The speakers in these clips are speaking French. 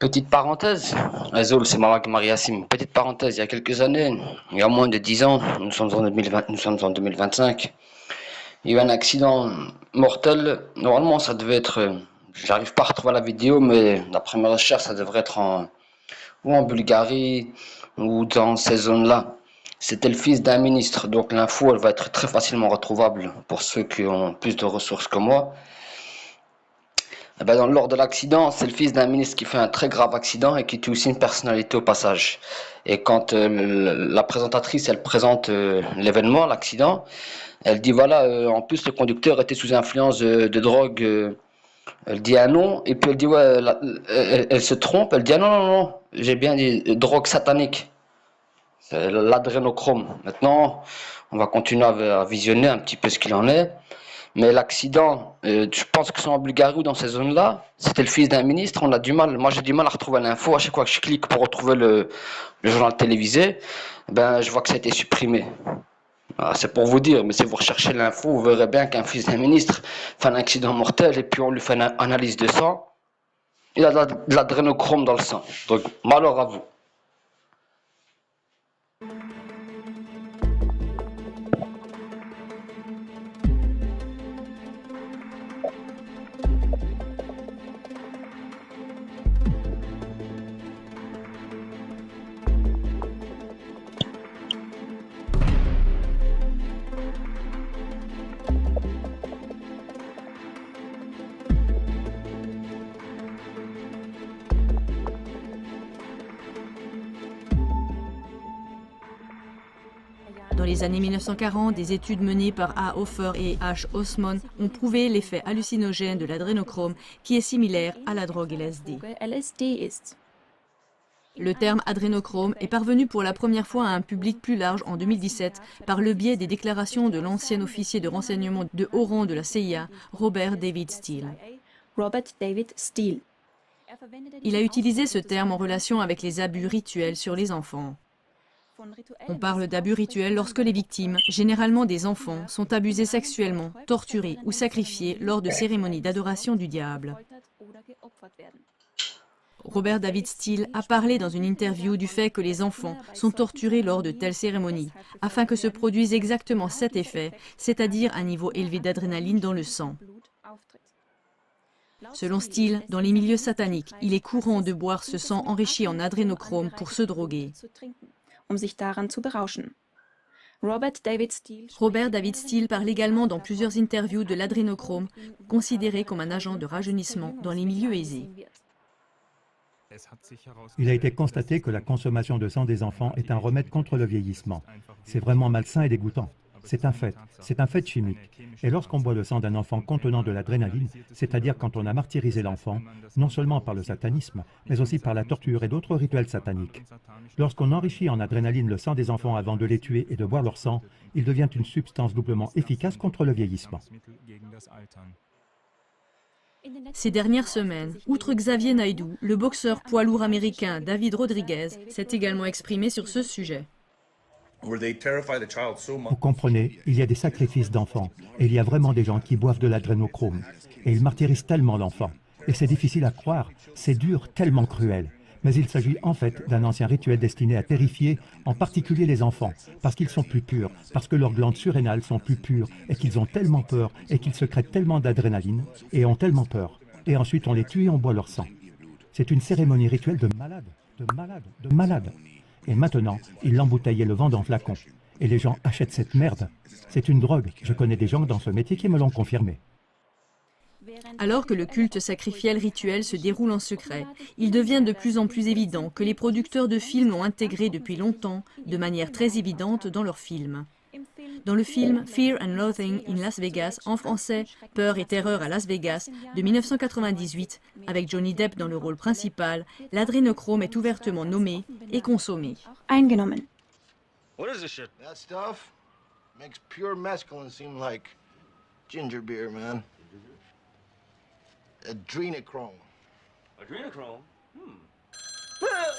Petite parenthèse, Azul, c'est Mamak Mariassim. Petite parenthèse, il y a quelques années, il y a moins de 10 ans, nous sommes en 2020, nous sommes en 2025, il y a eu un accident mortel. Normalement, ça devait être, j'arrive pas à retrouver la vidéo, mais d'après mes recherches, ça devrait être ou en Bulgarie, ou dans ces zones-là. C'était le fils d'un ministre, donc l'info, elle va être très facilement retrouvable pour ceux qui ont plus de ressources que moi. Eh ben, lors de l'accident, c'est le fils d'un ministre qui fait un très grave accident et qui tue aussi une personnalité au passage. Et quand la présentatrice, elle présente l'événement, l'accident, elle dit voilà, en plus le conducteur était sous influence de drogue. Elle dit ah non, et puis elle dit ouais, elle se trompe, elle dit ah non, non, non, j'ai bien dit drogue satanique. C'est l'adrénochrome. Maintenant, on va continuer à visionner un petit peu ce qu'il en est. Mais l'accident, je pense que c'est en Bulgarie ou dans ces zones-là, c'était le fils d'un ministre. On a du mal, moi j'ai du mal à retrouver l'info. À chaque fois que je clique pour retrouver le journal télévisé, ben je vois que ça a été supprimé. Ah, c'est pour vous dire, mais si vous recherchez l'info, vous verrez bien qu'un fils d'un ministre fait un accident mortel et puis on lui fait une analyse de sang. Il a de l'adrénochrome dans le sang. Donc malheur à vous. Dans les années 1940, des études menées par A. Hofer et H. Osman ont prouvé l'effet hallucinogène de l'adrénochrome qui est similaire à la drogue LSD. Le terme adrénochrome est parvenu pour la première fois à un public plus large en 2017 par le biais des déclarations de l'ancien officier de renseignement de haut rang de la CIA, Robert David Steele. Il a utilisé ce terme en relation avec les abus rituels sur les enfants. On parle d'abus rituels lorsque les victimes, généralement des enfants, sont abusées sexuellement, torturées ou sacrifiées lors de cérémonies d'adoration du diable. Robert David Steele a parlé dans une interview du fait que les enfants sont torturés lors de telles cérémonies, afin que se produise exactement cet effet, c'est-à-dire un niveau élevé d'adrénaline dans le sang. Selon Steele, dans les milieux sataniques, il est courant de boire ce sang enrichi en adrénochrome pour se droguer. Robert David Steele parle également dans plusieurs interviews de l'adrénochrome, considéré comme un agent de rajeunissement dans les milieux aisés. Il a été constaté que la consommation de sang des enfants est un remède contre le vieillissement. C'est vraiment malsain et dégoûtant. C'est un fait chimique. Et lorsqu'on boit le sang d'un enfant contenant de l'adrénaline, c'est-à-dire quand on a martyrisé l'enfant, non seulement par le satanisme, mais aussi par la torture et d'autres rituels sataniques. Lorsqu'on enrichit en adrénaline le sang des enfants avant de les tuer et de boire leur sang, il devient une substance doublement efficace contre le vieillissement. Ces dernières semaines, outre Xavier Naidoo, le boxeur poids lourd américain David Rodriguez s'est également exprimé sur ce sujet. Vous comprenez, il y a des sacrifices d'enfants, et il y a vraiment des gens qui boivent de l'adrénochrome, et ils martyrisent tellement l'enfant. Et c'est difficile à croire, c'est dur, tellement cruel. Mais il s'agit en fait d'un ancien rituel destiné à terrifier, en particulier les enfants, parce qu'ils sont plus purs, parce que leurs glandes surrénales sont plus pures, et qu'ils ont tellement peur, et qu'ils secrètent tellement d'adrénaline, et ont tellement peur. Et ensuite on les tue et on boit leur sang. C'est une cérémonie rituelle de malade, de malade, de malade. Et maintenant, ils l'embouteillent et le vendent en flacons. Et les gens achètent cette merde. C'est une drogue. Je connais des gens dans ce métier qui me l'ont confirmé. Alors que le culte sacrificiel rituel se déroule en secret, il devient de plus en plus évident que les producteurs de films l'ont intégré depuis longtemps, de manière très évidente dans leurs films. Dans le film Fear and Loathing in Las Vegas, en français Peur et terreur à Las Vegas, de 1998, avec Johnny Depp dans le rôle principal, l'adrénochrome est ouvertement nommé et consommé. What is this shit? That stuff makes pure mescaline seem like ginger beer, man. Adrenochrome. Adrenochrome? Hello.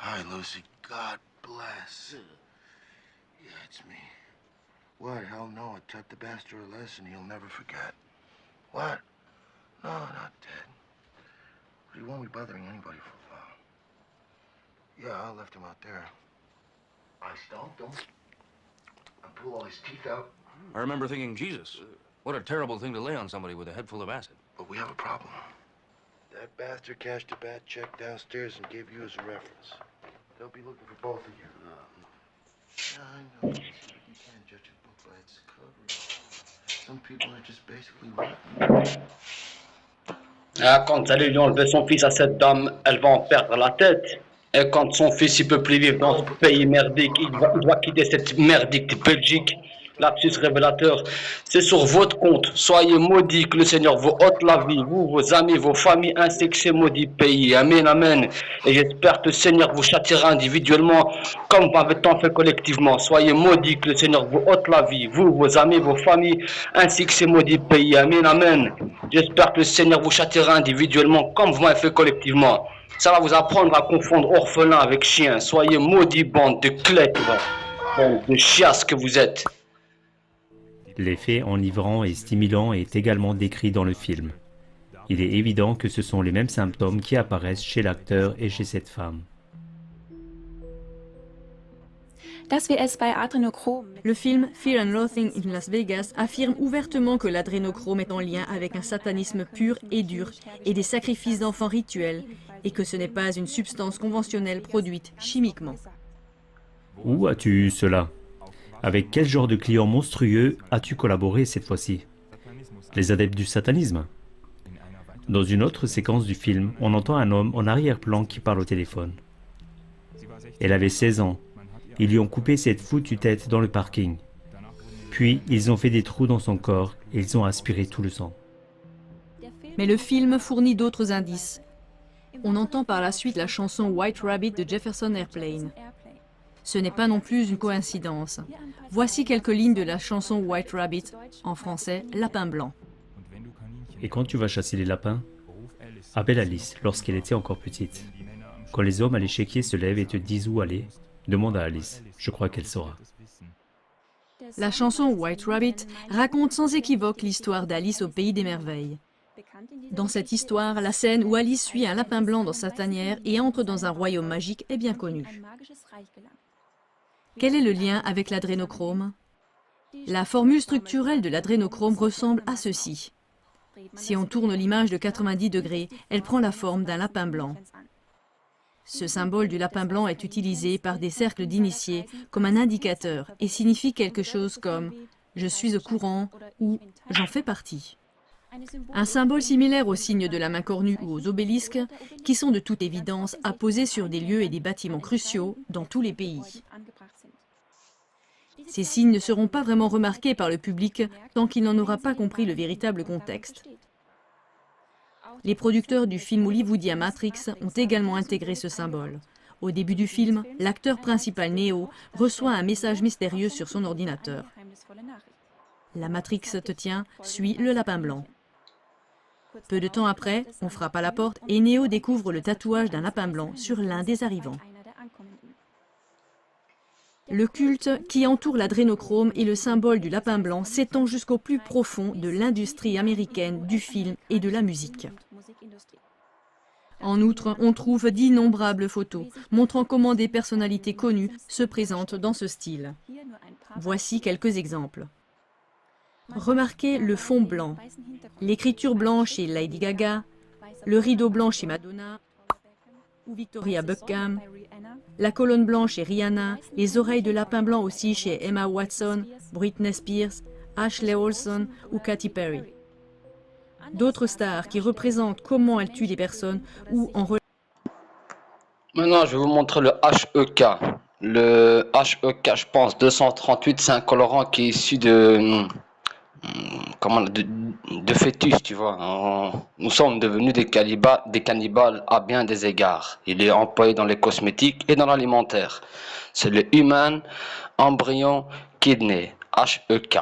Hi, Lucy. God bless. Yeah, it's me. What? Hell no. I taught the bastard a lesson he'll never forget. What? No, not dead. But he won't be bothering anybody for a while. Yeah, I left him out there. I stomped him. I pulled all his teeth out. I remember thinking, Jesus, what a terrible thing to lay on somebody with a head full of acid. But we have a problem. That bastard cashed a bad check downstairs and gave you as a reference. They'll be looking for both of you. Yeah, I know. You can't judge a book by its cover. Some people are just basically rotten. Ah, quand vous allez lui enlever son fils à cette dame, elle va en perdre la tête. Et quand son fils il peut plus vivre dans ce pays merdique, il doit quitter cette merdique Belgique. Lapsus révélateur, c'est sur votre compte. Soyez maudits, que le Seigneur vous ôte la vie, vous, vos amis, vos familles, ainsi que ces maudits pays. Amen, amen. Et j'espère que le Seigneur vous châtiera individuellement, comme vous avez tant fait collectivement. Soyez maudits, que le Seigneur vous ôte la vie, vous, vos amis, vos familles, ainsi que ces maudits pays. Amen, amen. J'espère que le Seigneur vous châtiera individuellement, comme vous m'avez fait collectivement. Ça va vous apprendre à confondre orphelin avec chien. Soyez maudits, bande de clèques, bande de chiasses que vous êtes. L'effet enivrant et stimulant est également décrit dans le film. Il est évident que ce sont les mêmes symptômes qui apparaissent chez l'acteur et chez cette femme. Le film Fear and Loathing in Las Vegas affirme ouvertement que l'adrénochrome est en lien avec un satanisme pur et dur et des sacrifices d'enfants rituels, et que ce n'est pas une substance conventionnelle produite chimiquement. Où as-tu eu cela? Avec quel genre de clients monstrueux as-tu collaboré cette fois-ci? Les adeptes du satanisme? Dans une autre séquence du film, on entend un homme en arrière-plan qui parle au téléphone. Elle avait 16 ans. Ils lui ont coupé cette foutue tête dans le parking. Puis, ils ont fait des trous dans son corps et ils ont aspiré tout le sang. Mais le film fournit d'autres indices. On entend par la suite la chanson White Rabbit de Jefferson Airplane. Ce n'est pas non plus une coïncidence. Voici quelques lignes de la chanson White Rabbit, en français, Lapin blanc. Et quand tu vas chasser les lapins, appelle Alice lorsqu'elle était encore petite. Quand les hommes à l'échiquier se lèvent et te disent où aller, demande à Alice, je crois qu'elle saura. La chanson White Rabbit raconte sans équivoque l'histoire d'Alice au pays des merveilles. Dans cette histoire, la scène où Alice suit un lapin blanc dans sa tanière et entre dans un royaume magique est bien connue. Quel est le lien avec l'adrénochrome? La formule structurelle de l'adrénochrome ressemble à ceci. Si on tourne l'image de 90 degrés, elle prend la forme d'un lapin blanc. Ce symbole du lapin blanc est utilisé par des cercles d'initiés comme un indicateur et signifie quelque chose comme « je suis au courant » ou « j'en fais partie ». Un symbole similaire au signe de la main cornue ou aux obélisques, qui sont de toute évidence apposés sur des lieux et des bâtiments cruciaux dans tous les pays. Ces signes ne seront pas vraiment remarqués par le public tant qu'il n'en aura pas compris le véritable contexte. Les producteurs du film hollywoodien Matrix ont également intégré ce symbole. Au début du film, l'acteur principal Neo reçoit un message mystérieux sur son ordinateur. La Matrix te tient, suit le lapin blanc. Peu de temps après, on frappe à la porte et Neo découvre le tatouage d'un lapin blanc sur l'un des arrivants. Le culte qui entoure l'adrénochrome et le symbole du lapin blanc s'étend jusqu'au plus profond de l'industrie américaine du film et de la musique. En outre, on trouve d'innombrables photos montrant comment des personnalités connues se présentent dans ce style. Voici quelques exemples. Remarquez le fond blanc, l'écriture blanche chez Lady Gaga, le rideau blanc chez Madonna ou Victoria Beckham, la colonne blanche chez Rihanna, les oreilles de lapin blanc aussi chez Emma Watson, Britney Spears, Ashley Olsen ou Katy Perry. D'autres stars qui représentent comment elles tuent les personnes ou en relation. Maintenant, je vais vous montrer le HEK. Le HEK, je pense, 238, c'est un colorant qui est issu de fœtus, tu vois. Nous sommes devenus des cannibales à bien des égards. Il est employé dans les cosmétiques et dans l'alimentaire. C'est le Human Embryon Kidney, HEK.